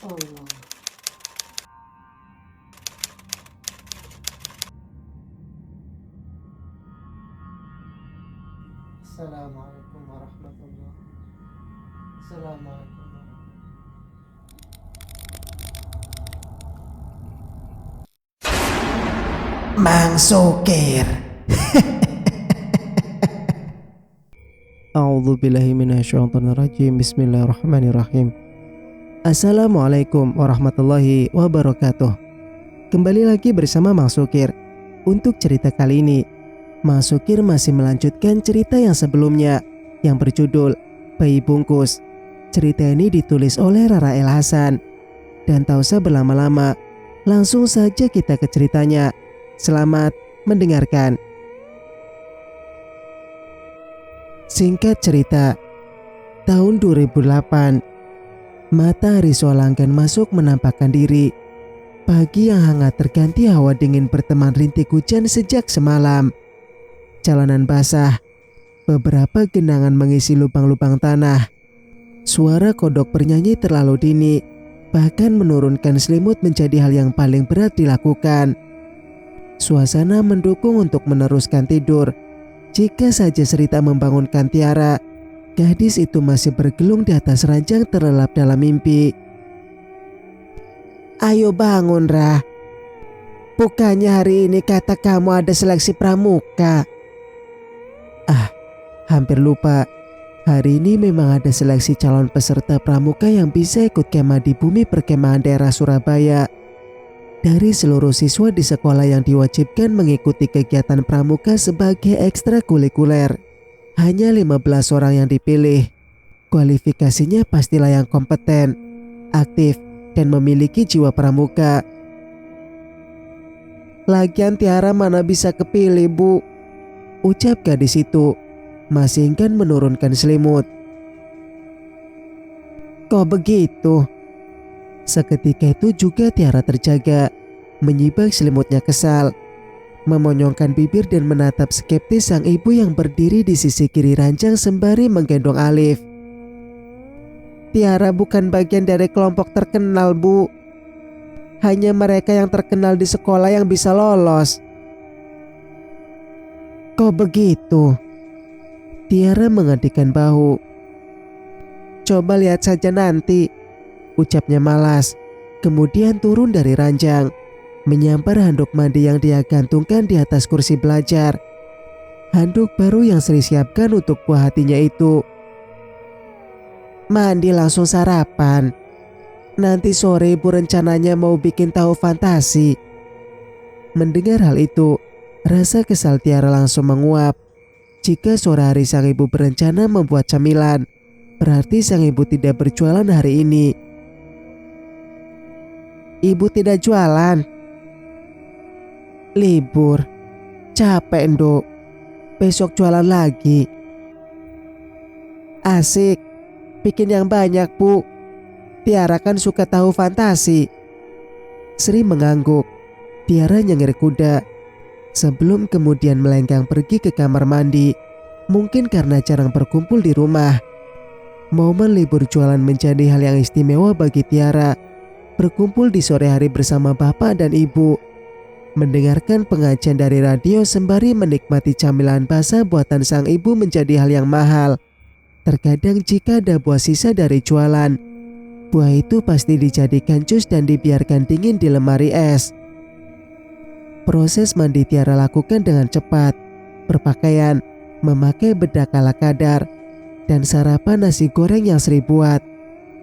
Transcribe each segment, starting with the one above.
Allah. Assalamualaikum warahmatullahi wabarakatuh. Assalamualaikum Mang Sukir. A'udzubillahi minasyaitonirrajim. Bismillahirrahmanirrahim. Assalamualaikum warahmatullahi wabarakatuh. Kembali lagi bersama Mang Sukir. Untuk cerita kali ini, Mang Sukir masih melanjutkan cerita yang sebelumnya yang berjudul Bayi Bungkus. Cerita ini ditulis oleh Rara El Hasan. Dan tak usah berlama-lama, langsung saja kita ke ceritanya. Selamat mendengarkan. Singkat cerita, tahun 2008, matahari Swalangkan masuk menampakkan diri. Pagi yang hangat terganti hawa dingin berteman rintik hujan sejak semalam. Jalanan basah, beberapa genangan mengisi lubang-lubang tanah. Suara kodok bernyanyi terlalu dini, bahkan menurunkan selimut menjadi hal yang paling berat dilakukan. Suasana mendukung untuk meneruskan tidur. Jika saja Serita membangunkan Tiara, gadis itu masih bergelung di atas ranjang terlelap dalam mimpi. Ayo bangun, Rah. Bukannya hari ini kata kamu ada seleksi pramuka? Hampir lupa. Hari ini memang ada seleksi calon peserta pramuka yang bisa ikut kemah di bumi perkemahan daerah Surabaya. Dari seluruh siswa di sekolah yang diwajibkan mengikuti kegiatan pramuka sebagai ekstrakurikuler, hanya 15 orang yang dipilih. Kualifikasinya pastilah yang kompeten, aktif, dan memiliki jiwa pramuka. Lagian Tiara mana bisa kepilih, Bu? Ucap gadis itu, masih enggan menurunkan selimut. Kok begitu? Seketika itu juga Tiara terjaga, menyibak selimutnya kesal, memonyongkan bibir dan menatap skeptis sang ibu yang berdiri di sisi kiri ranjang sembari menggendong Alif. Tiara bukan bagian dari kelompok terkenal, Bu. Hanya mereka yang terkenal di sekolah yang bisa lolos. Kok begitu? Tiara mengadikkan bahu. Coba lihat saja nanti, ucapnya malas. Kemudian turun dari ranjang, menyampar handuk mandi yang dia gantungkan di atas kursi belajar. Handuk baru yang Sri siapkan untuk buah hatinya itu. Mandi langsung sarapan. Nanti sore ibu rencananya mau bikin tahu fantasi. Mendengar hal itu, rasa kesal Tiara langsung menguap. Jika sore hari sang ibu berencana membuat camilan, berarti sang ibu tidak berjualan hari ini. Ibu tidak jualan. Libur. Capek, Nduk. Besok jualan lagi. Asik. Bikin yang banyak, Bu. Tiara kan suka tahu fantasi. Sri mengangguk. Tiara nyengir kuda. Sebelum kemudian melenggang pergi ke kamar mandi. Mungkin karena jarang berkumpul di rumah. Momen libur jualan menjadi hal yang istimewa bagi Tiara. Berkumpul di sore hari bersama bapak dan ibu, mendengarkan pengajian dari radio sembari menikmati camilan basah buatan sang ibu menjadi hal yang mahal. Terkadang jika ada buah sisa dari jualan, buah itu pasti dijadikan jus dan dibiarkan dingin di lemari es. Proses mandi Tiara lakukan dengan cepat, berpakaian, memakai bedak ala kadar, dan sarapan nasi goreng yang Sri buat.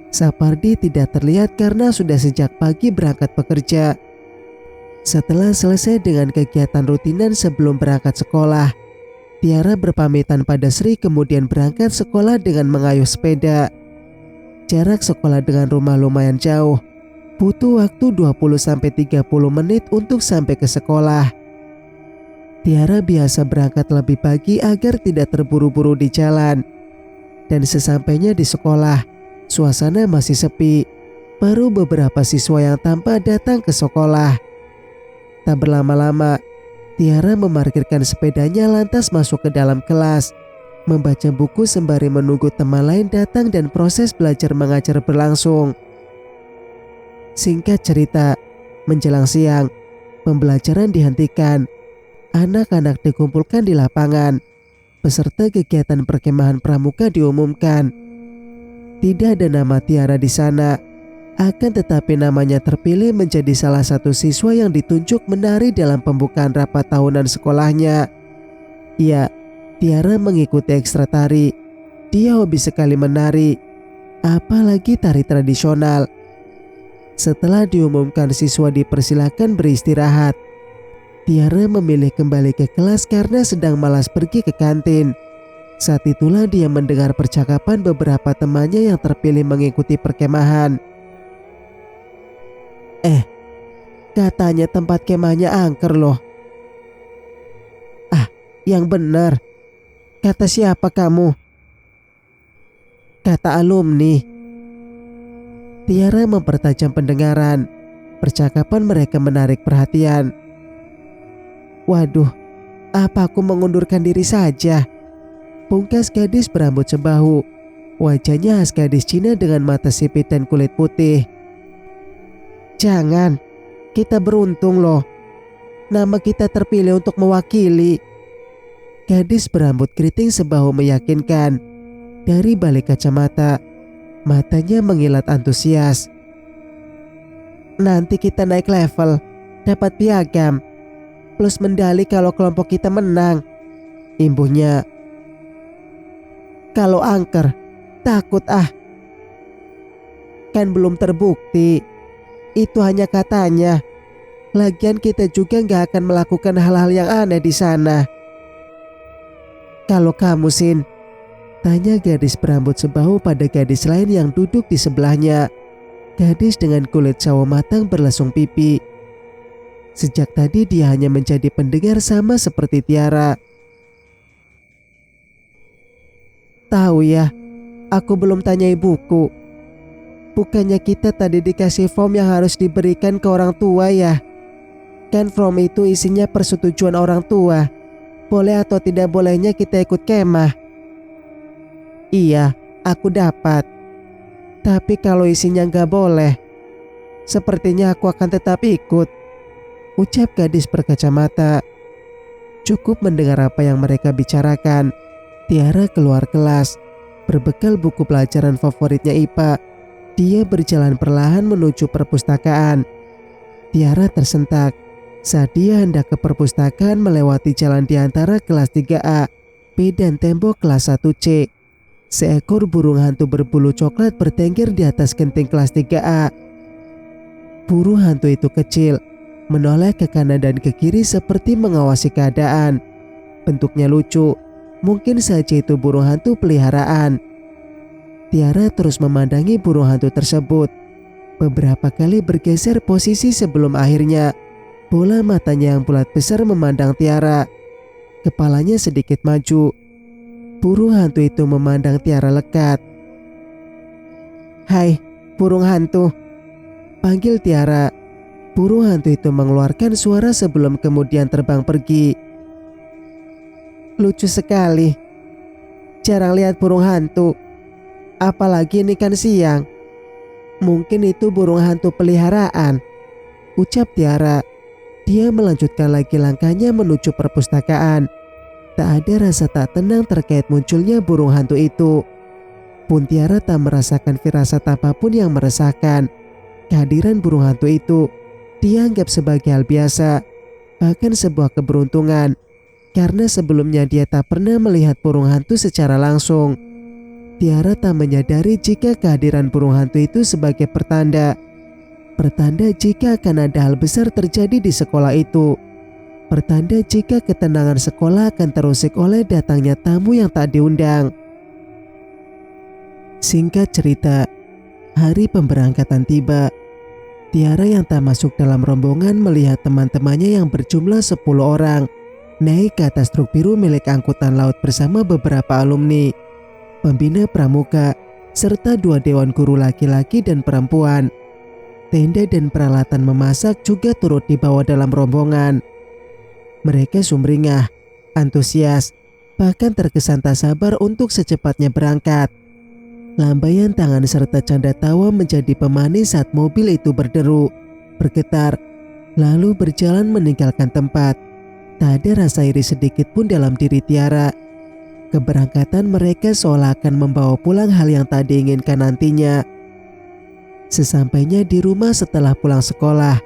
Sapardi tidak terlihat karena sudah sejak pagi berangkat bekerja. Setelah selesai dengan kegiatan rutinan sebelum berangkat sekolah, Tiara berpamitan pada Sri kemudian berangkat sekolah dengan mengayuh sepeda. Jarak sekolah dengan rumah lumayan jauh, butuh waktu 20-30 menit untuk sampai ke sekolah. Tiara biasa berangkat lebih pagi agar tidak terburu-buru di jalan. Dan sesampainya di sekolah, suasana masih sepi. Baru beberapa siswa yang tampak datang ke sekolah. Tak berlama-lama, Tiara memarkirkan sepedanya lantas masuk ke dalam kelas, membaca buku sembari menunggu teman lain datang dan proses belajar mengajar berlangsung. Singkat cerita, menjelang siang, pembelajaran dihentikan. Anak-anak dikumpulkan di lapangan. Peserta kegiatan perkemahan pramuka diumumkan. Tidak ada nama Tiara di sana. Akan tetapi namanya terpilih menjadi salah satu siswa yang ditunjuk menari dalam pembukaan rapat tahunan sekolahnya. Ya, Tiara mengikuti ekstra tari. Dia hobi sekali menari, apalagi tari tradisional. Setelah diumumkan siswa dipersilakan beristirahat, Tiara memilih kembali ke kelas karena sedang malas pergi ke kantin. Saat itulah dia mendengar percakapan beberapa temannya yang terpilih mengikuti perkemahan. Katanya tempat kemahnya angker loh. Yang benar. Kata siapa kamu? Kata alumni. Tiara mempertajam pendengaran. Percakapan mereka menarik perhatian. Waduh, apa aku mengundurkan diri saja? Pungkas gadis berambut sebahu. Wajahnya khas gadis Cina dengan mata sipit dan kulit putih. Jangan, kita beruntung loh. Nama kita terpilih untuk mewakili. Gadis berambut keriting sebahu meyakinkan. Dari balik kacamata, matanya mengilat antusias. Nanti kita naik level, dapat piagam, plus medali kalau kelompok kita menang. Imbuhnya. Kalau angker, takut Kan belum terbukti. Itu hanya katanya. Lagian kita juga gak akan melakukan hal-hal yang aneh di sana. Kalau kamu, Sin? Tanya gadis berambut sebahu pada gadis lain yang duduk di sebelahnya. Gadis dengan kulit sawo matang berlesung pipi. Sejak tadi dia hanya menjadi pendengar sama seperti Tiara. Tahu ya, aku belum tanya ibuku. Bukannya kita tadi dikasih form yang harus diberikan ke orang tua ya? Kan form itu isinya persetujuan orang tua. Boleh atau tidak bolehnya kita ikut kemah. Iya, aku dapat. Tapi kalau isinya nggak boleh, sepertinya aku akan tetap ikut. Ucap gadis berkacamata. Cukup mendengar apa yang mereka bicarakan, Tiara keluar kelas. Berbekal buku pelajaran favoritnya IPA, dia berjalan perlahan menuju perpustakaan. Tiara tersentak saat dia hendak ke perpustakaan melewati jalan di antara kelas 3A, B dan tembok kelas 1C. Seekor burung hantu berbulu coklat bertengger di atas genting kelas 3A. Burung hantu itu kecil, menoleh ke kanan dan ke kiri seperti mengawasi keadaan. Bentuknya lucu, mungkin saja itu burung hantu peliharaan. Tiara terus memandangi burung hantu tersebut. Beberapa kali bergeser posisi sebelum akhirnya bola matanya yang bulat besar memandang Tiara. Kepalanya sedikit maju. Burung hantu itu memandang Tiara lekat. Hai, burung hantu, panggil Tiara. Burung hantu itu mengeluarkan suara sebelum kemudian terbang pergi. Lucu sekali. Jarang lihat burung hantu. Apalagi ini kan siang. Mungkin itu burung hantu peliharaan, ucap Tiara. Dia melanjutkan lagi langkahnya menuju perpustakaan. Tak ada rasa tak tenang terkait munculnya burung hantu itu. Pun Tiara tak merasakan firasat apapun yang meresahkan. Kehadiran burung hantu itu dianggap sebagai hal biasa, bahkan sebuah keberuntungan. Karena sebelumnya dia tak pernah melihat burung hantu secara langsung. Tiara tak menyadari jika kehadiran burung hantu itu sebagai pertanda jika akan ada hal besar terjadi di sekolah itu. Pertanda jika ketenangan sekolah akan terusik oleh datangnya tamu yang tak diundang. Singkat cerita, hari pemberangkatan tiba. Tiara yang tak masuk dalam rombongan melihat teman-temannya yang berjumlah 10 orang naik ke atas truk biru milik angkutan laut bersama beberapa alumni, pembina pramuka, serta 2 dewan guru laki-laki dan perempuan. Tenda dan peralatan memasak juga turut dibawa dalam rombongan. Mereka sumringah, antusias, bahkan terkesan tak sabar untuk secepatnya berangkat. Lambaian tangan serta canda tawa menjadi pemanis saat mobil itu berderu, bergetar, lalu berjalan meninggalkan tempat. Tak ada rasa iri sedikit pun dalam diri Tiara. Keberangkatan mereka seolah akan membawa pulang hal yang tak diinginkan nantinya. Sesampainya di rumah setelah pulang sekolah,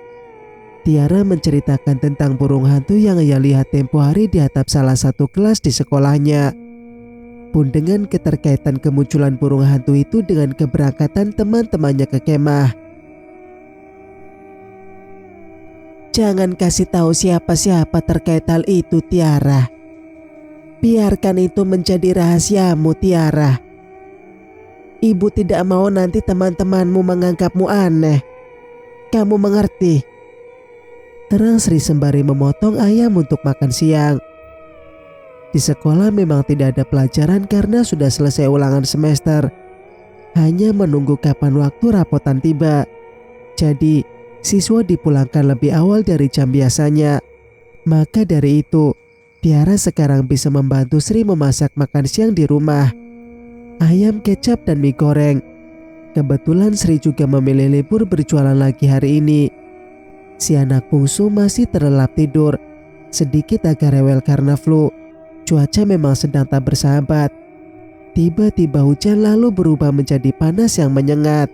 Tiara menceritakan tentang burung hantu yang ia lihat tempo hari di atap salah satu kelas di sekolahnya. Pun dengan keterkaitan kemunculan burung hantu itu dengan keberangkatan teman-temannya ke kemah. Jangan kasih tahu siapa-siapa terkait hal itu, Tiara. Biarkan itu menjadi rahasiamu, Tiara. Ibu tidak mau nanti teman-temanmu menganggapmu aneh. Kamu mengerti? Terang Sri sembari memotong ayam untuk makan siang. Di sekolah memang tidak ada pelajaran karena sudah selesai ulangan semester. Hanya menunggu kapan waktu rapotan tiba. Jadi, siswa dipulangkan lebih awal dari jam biasanya. Maka dari itu, Tiara sekarang bisa membantu Sri memasak makan siang di rumah. Ayam, kecap, dan mie goreng. Kebetulan Sri juga memilih libur berjualan lagi hari ini. Si anak bungsu masih terlelap tidur, sedikit agak rewel karena flu. Cuaca memang sedang tak bersahabat. Tiba-tiba hujan lalu berubah menjadi panas yang menyengat.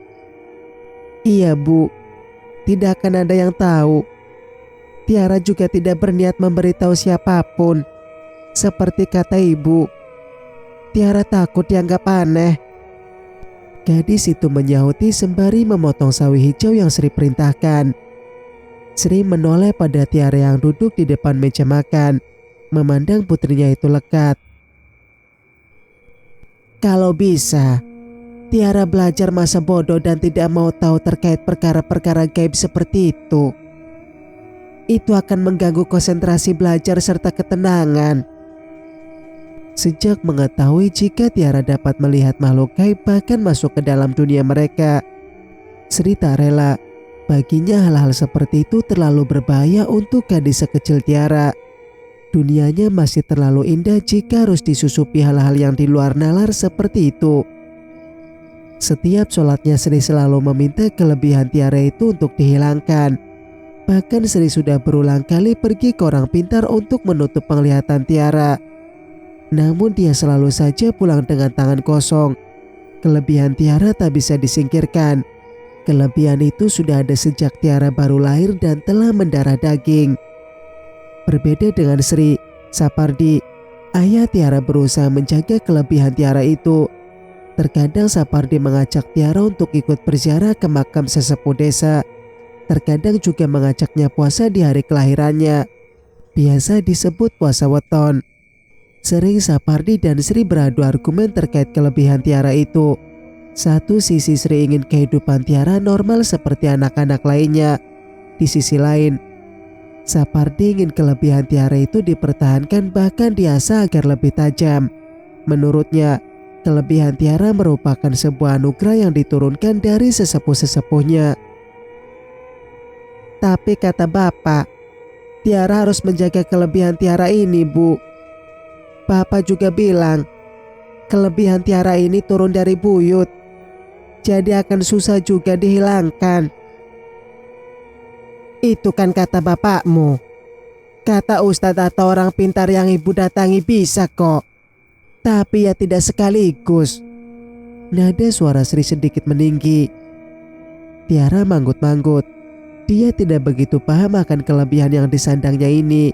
Iya, Bu. Tidak akan ada yang tahu. Tiara juga tidak berniat memberitahu siapapun. Seperti kata ibu, Tiara takut dianggap aneh. Gadis itu menyahuti sembari memotong sawi hijau yang Sri perintahkan. Sri menoleh pada Tiara yang duduk di depan meja makan, memandang putrinya itu lekat. Kalau bisa, Tiara belajar masa bodoh dan tidak mau tahu terkait perkara-perkara gaib seperti itu. Itu akan mengganggu konsentrasi belajar serta ketenangan. Sejak mengetahui jika Tiara dapat melihat makhluk gaib bahkan masuk ke dalam dunia mereka, Sri tak rela. Baginya hal-hal seperti itu terlalu berbahaya untuk gadis sekecil Tiara. Dunianya masih terlalu indah jika harus disusupi hal-hal yang di luar nalar seperti itu. Setiap sholatnya Sri selalu meminta kelebihan Tiara itu untuk dihilangkan. Bahkan Sri sudah berulang kali pergi ke orang pintar untuk menutup penglihatan Tiara. Namun dia selalu saja pulang dengan tangan kosong. Kelebihan Tiara tak bisa disingkirkan. Kelebihan itu sudah ada sejak Tiara baru lahir dan telah mendarah daging. Berbeda dengan Sri, Sapardi, ayah Tiara berusaha menjaga kelebihan Tiara itu. Terkadang Sapardi mengajak Tiara untuk ikut berziarah ke makam sesepuh desa. Terkadang juga mengajaknya puasa di hari kelahirannya. Biasa disebut puasa weton. Sering Sapardi dan Sri beradu argumen terkait kelebihan Tiara itu. Satu sisi Sri ingin kehidupan Tiara normal seperti anak-anak lainnya. Di sisi lain, Sapardi ingin kelebihan Tiara itu dipertahankan bahkan diasah agar lebih tajam. Menurutnya, kelebihan Tiara merupakan sebuah anugerah yang diturunkan dari sesepuh-sesepuhnya. Tapi kata Bapak, Tiara harus menjaga kelebihan Tiara ini, Bu. Bapak juga bilang, kelebihan Tiara ini turun dari buyut, jadi akan susah juga dihilangkan. Itu kan kata bapakmu. Kata ustadz atau orang pintar yang ibu datangi bisa kok. Tapi ya tidak sekaligus. Nada suara Sri sedikit meninggi. Tiara manggut-manggut. Dia tidak begitu paham akan kelebihan yang disandangnya ini.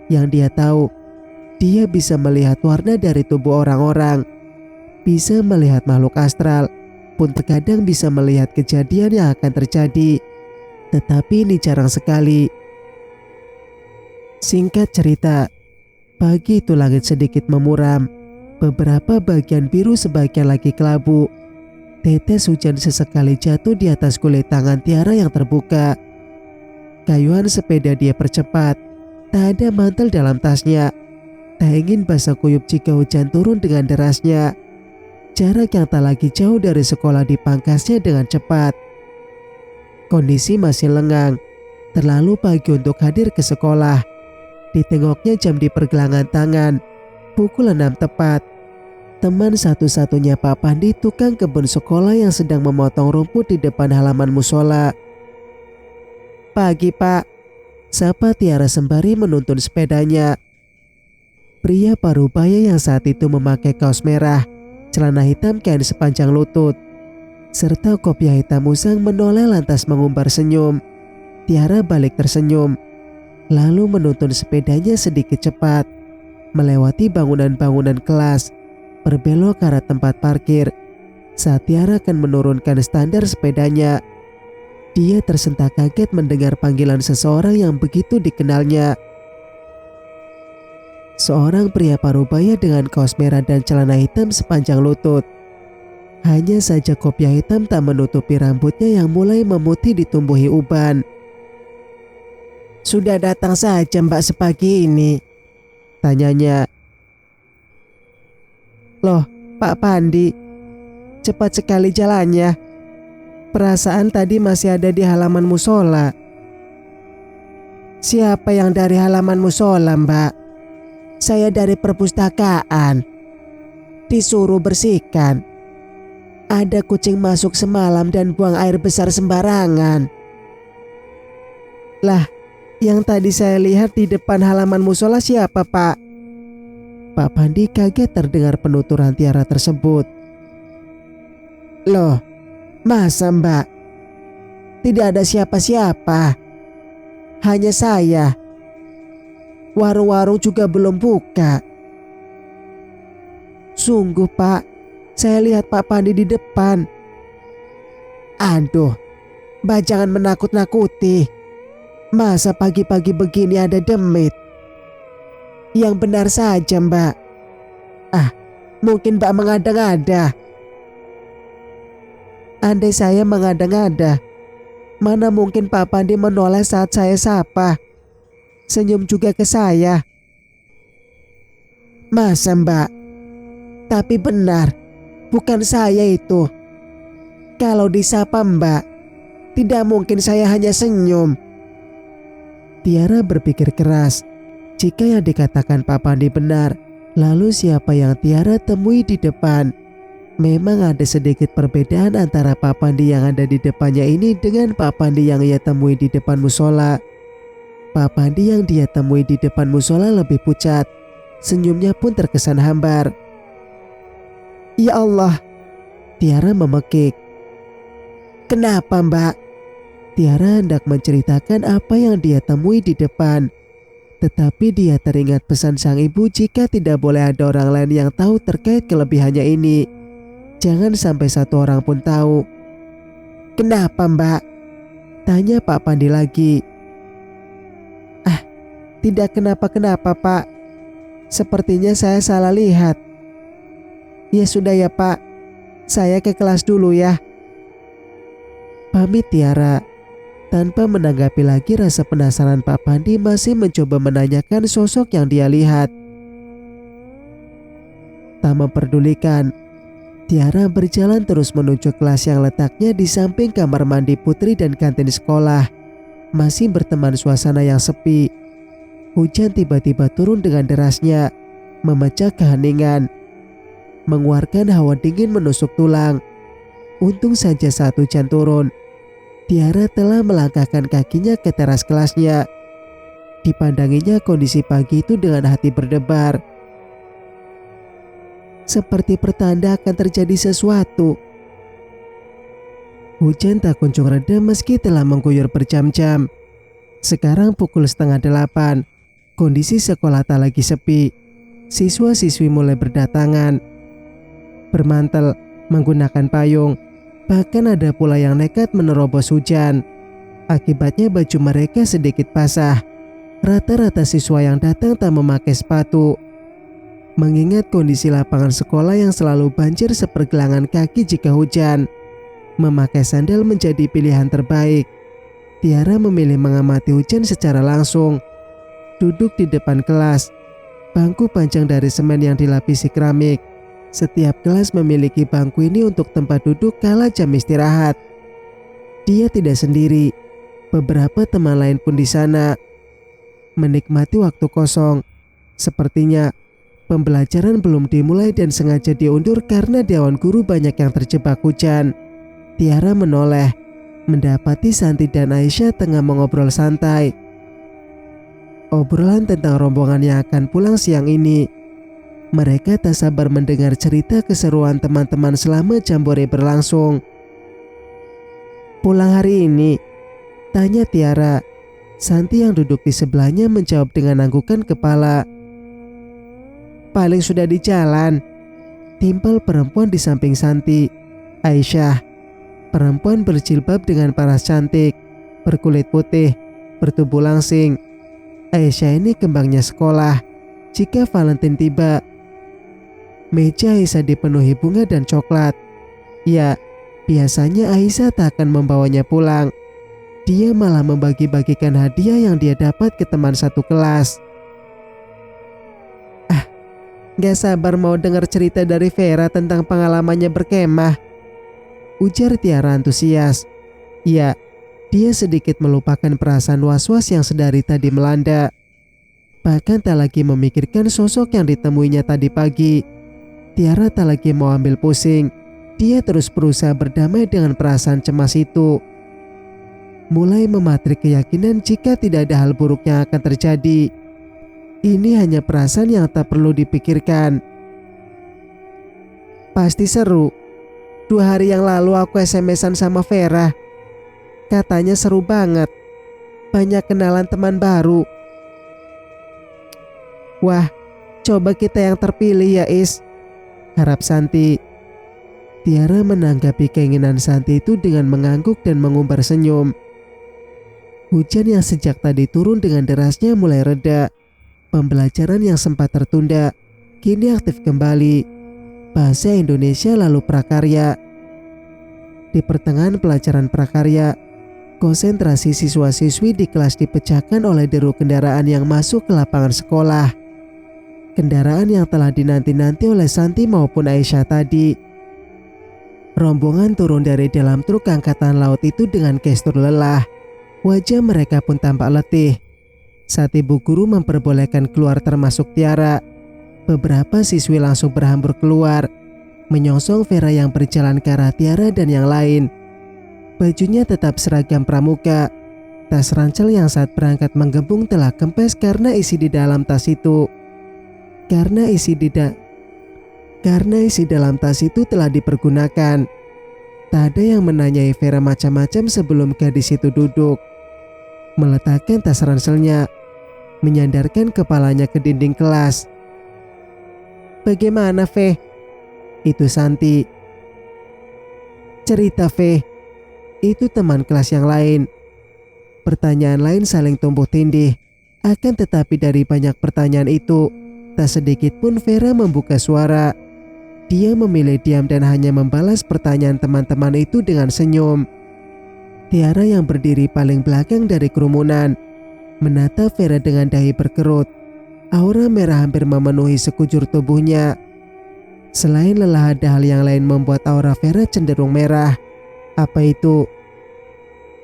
Yang dia tahu, dia bisa melihat warna dari tubuh orang-orang. Bisa melihat makhluk astral. Pun terkadang bisa melihat kejadian yang akan terjadi. Tetapi ini jarang sekali. Singkat cerita, pagi itu langit sedikit memuram. Beberapa bagian biru, sebagian lagi kelabu. Tetes hujan sesekali jatuh di atas kulit tangan Tiara yang terbuka. Kayuhan sepeda dia percepat. Tak ada mantel dalam tasnya. Tak ingin basah kuyup jika hujan turun dengan derasnya. Jarak yang tak lagi jauh dari sekolah dipangkasnya dengan cepat. Kondisi masih lengang. Terlalu pagi untuk hadir ke sekolah. Ditengoknya jam di pergelangan tangan. Pukul 6 tepat. teman satu-satunya Pak Pandi, tukang kebun sekolah yang sedang memotong rumput di depan halaman musola. "Pagi, Pak," sapa Tiara sembari menuntun sepedanya. Pria parubaya yang saat itu memakai kaos merah, celana hitam kain sepanjang lutut, serta kopiah hitam usang menoleh lantas mengumbar senyum. Tiara balik tersenyum, lalu menuntun sepedanya sedikit cepat, melewati bangunan-bangunan kelas, berbelok ke arah tempat parkir. Saat Tiara akan menurunkan standar sepedanya, dia tersentak kaget mendengar panggilan seseorang yang begitu dikenalnya. Seorang pria parubaya dengan kaos merah dan celana hitam sepanjang lutut. Hanya saja kopiah hitam tak menutupi rambutnya yang mulai memutih ditumbuhi uban. "Sudah datang saja Mbak sepagi ini?" tanyanya. "Loh, Pak Pandi, cepat sekali jalannya. Perasaan tadi masih ada di halaman musola." "Siapa yang dari halaman musola, Mbak? Saya dari perpustakaan. Disuruh bersihkan. Ada kucing masuk semalam dan buang air besar sembarangan." "Lah, yang tadi saya lihat di depan halaman musola siapa, Pak?" Pak Pandi kaget terdengar penuturan Tiara tersebut. "Loh, masa Mbak? Tidak ada siapa-siapa. Hanya saya. Warung-warung juga belum buka." "Sungguh Pak, saya lihat Pak Pandi di depan." "Aduh, Mbak jangan menakut-nakuti. Masa pagi-pagi begini ada demit?" "Yang benar saja Mbak." "Ah, mungkin Mbak mengada-ngada." "Andai saya mengada-ngada, mana mungkin Pak Pandi menoleh saat saya sapa. Senyum juga ke saya." "Masa Mbak? Tapi benar, bukan saya itu. Kalau disapa Mbak, tidak mungkin saya hanya senyum." Tiara berpikir keras. Jika yang dikatakan Pak Pandi benar, lalu siapa yang Tiara temui di depan? Memang ada sedikit perbedaan antara Pak Pandi yang ada di depannya ini dengan Pak Pandi yang ia temui di depan musola. Pak Pandi yang dia temui di depan musola lebih pucat. Senyumnya pun terkesan hambar. "Ya Allah," Tiara memekik. "Kenapa Mbak?" Tiara hendak menceritakan apa yang dia temui di depan. Tetapi dia teringat pesan sang ibu jika tidak boleh ada orang lain yang tahu terkait kelebihannya ini. Jangan sampai satu orang pun tahu. "Kenapa Mbak?" tanya Pak Pandi lagi. "Ah, tidak kenapa-kenapa Pak. Sepertinya saya salah lihat." "Ya sudah ya Pak, saya ke kelas dulu ya." Pamit Tiara. Tanpa menanggapi lagi rasa penasaran, Pak Pandi masih mencoba menanyakan sosok yang dia lihat. Tak memperdulikan, Tiara berjalan terus menuju kelas yang letaknya di samping kamar mandi putri dan kantin sekolah. Masih berteman suasana yang sepi. Hujan tiba-tiba turun dengan derasnya, memecah keheningan, mengeluarkan hawa dingin menusuk tulang. Untung saja saat hujan turun, Tiara telah melangkahkan kakinya ke teras kelasnya. Dipandanginya kondisi pagi itu dengan hati berdebar. Seperti pertanda akan terjadi sesuatu. Hujan tak kunjung reda meski telah mengguyur berjam-jam. Sekarang pukul 7:30. Kondisi sekolah tak lagi sepi. Siswa-siswi mulai berdatangan, bermantel, menggunakan payung. Bahkan ada pula yang nekat menerobos hujan. Akibatnya baju mereka sedikit basah. Rata-rata siswa yang datang tak memakai sepatu. Mengingat kondisi lapangan sekolah yang selalu banjir sepergelangan kaki jika hujan, memakai sandal menjadi pilihan terbaik. Tiara memilih mengamati hujan secara langsung. Duduk di depan kelas. Bangku panjang dari semen yang dilapisi keramik. Setiap kelas memiliki bangku ini untuk tempat duduk kala jam istirahat. Dia tidak sendiri. Beberapa teman lain pun di sana. Menikmati waktu kosong. Sepertinya Pembelajaran belum dimulai dan sengaja diundur karena di awan guru banyak yang terjebak hujan. Tiara menoleh, mendapati Santi dan Aisyah tengah mengobrol santai. Obrolan tentang rombongan yang akan pulang siang ini. Mereka tak sabar mendengar cerita keseruan teman-teman selama jambore berlangsung. "Pulang hari ini?" tanya Tiara. Santi yang duduk di sebelahnya menjawab dengan anggukan kepala. "Paling sudah di jalan," timpal perempuan di samping Santi. Aisyah, perempuan berjilbab dengan paras cantik, berkulit putih, bertubuh langsing. Aisyah ini kembangnya sekolah. Jika Valentine tiba, meja Aisyah dipenuhi bunga dan coklat. Ya, biasanya Aisyah tak akan membawanya pulang. Dia malah membagi-bagikan hadiah yang dia dapat ke teman satu kelas. "Gak sabar mau dengar cerita dari Vera tentang pengalamannya berkemah," ujar Tiara antusias. Ya, dia sedikit melupakan perasaan was-was yang sedari tadi melanda. Bahkan tak lagi memikirkan sosok yang ditemuinya tadi pagi. Tiara tak lagi mau ambil pusing. Dia terus berusaha berdamai dengan perasaan cemas itu. Mulai mematrik keyakinan jika tidak ada hal buruk yang akan terjadi. Ini hanya perasaan yang tak perlu dipikirkan. "Pasti seru. 2 hari yang lalu aku SMS-an sama Vera. Katanya seru banget. Banyak kenalan teman baru." "Wah, coba kita yang terpilih ya Is," harap Santi. Tiara menanggapi keinginan Santi itu dengan mengangguk dan mengumbar senyum. Hujan yang sejak tadi turun dengan derasnya mulai reda. Pembelajaran yang sempat tertunda kini aktif kembali. Bahasa Indonesia lalu prakarya. Di pertengahan pelajaran prakarya, konsentrasi siswa-siswi di kelas dipecahkan oleh deru kendaraan yang masuk ke lapangan sekolah. Kendaraan yang telah dinanti-nanti oleh Santi maupun Aisyah tadi. Rombongan turun dari dalam truk angkatan laut itu dengan gestur lelah. Wajah mereka pun tampak letih. Saat ibu guru memperbolehkan keluar termasuk Tiara, beberapa siswi langsung berhambur keluar, menyongsong Vera yang berjalan ke arah Tiara dan yang lain. Bajunya tetap seragam pramuka. Tas ransel yang saat berangkat menggembung telah kempes karena isi di dalam tas itu. Karena isi dalam tas itu telah dipergunakan. Tak ada yang menanyai Vera macam-macam sebelum gadis itu duduk. Meletakkan tas ranselnya, menyandarkan kepalanya ke dinding kelas. "Bagaimana, Ve?" Itu Santi. "Cerita, Ve." Itu teman kelas yang lain. Pertanyaan lain saling tumbuh tindih. Akan tetapi dari banyak pertanyaan itu, tak sedikit pun Vera membuka suara. Dia memilih diam dan hanya membalas pertanyaan teman-teman itu dengan senyum. Tiara yang berdiri paling belakang dari kerumunan menatap Vera dengan dahi berkerut. Aura merah hampir memenuhi sekujur tubuhnya. Selain lelah, ada hal yang lain membuat aura Vera cenderung merah. Apa itu?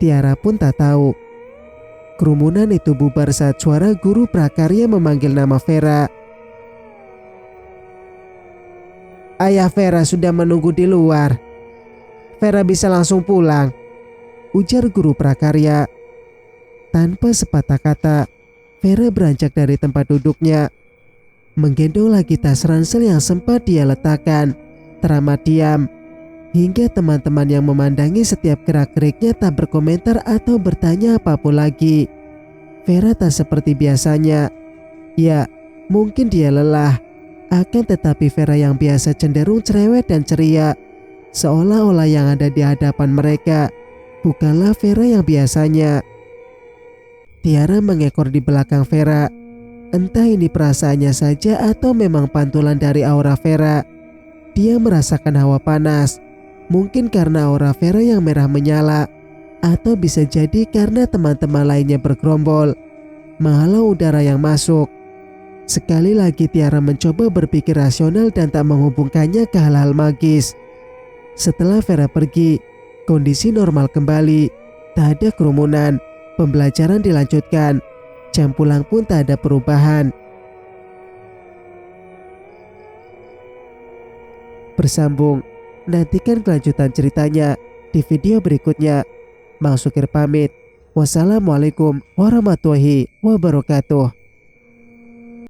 Tiara pun tak tahu. Kerumunan itu bubar saat suara guru prakarya memanggil nama Vera. "Ayah Vera sudah menunggu di luar. Vera bisa langsung pulang," ujar guru prakarya. Tanpa sepatah kata, Vera beranjak dari tempat duduknya, menggendong lagi tas ransel yang sempat dia letakkan, teramat diam, hingga teman-teman yang memandangi setiap gerak-geriknya tak berkomentar atau bertanya apapun lagi. Vera tak seperti biasanya. Ya, mungkin dia lelah, akan tetapi Vera yang biasa cenderung cerewet dan ceria, seolah-olah yang ada di hadapan mereka bukanlah Vera yang biasanya. Tiara mengekor di belakang Vera. Entah ini perasaannya saja atau memang pantulan dari aura Vera. Dia merasakan hawa panas. Mungkin karena aura Vera yang merah menyala, atau bisa jadi karena teman-teman lainnya bergerombol, menghalau udara yang masuk. Sekali lagi Tiara mencoba berpikir rasional dan tak menghubungkannya ke hal-hal magis. Setelah Vera pergi, kondisi normal kembali. Tak ada kerumunan. Pembelajaran dilanjutkan. Jam pulang pun tak ada perubahan. bersambung. Nantikan kelanjutan ceritanya di video berikutnya. Mang Sukir pamit. Wassalamualaikum warahmatullahi wabarakatuh.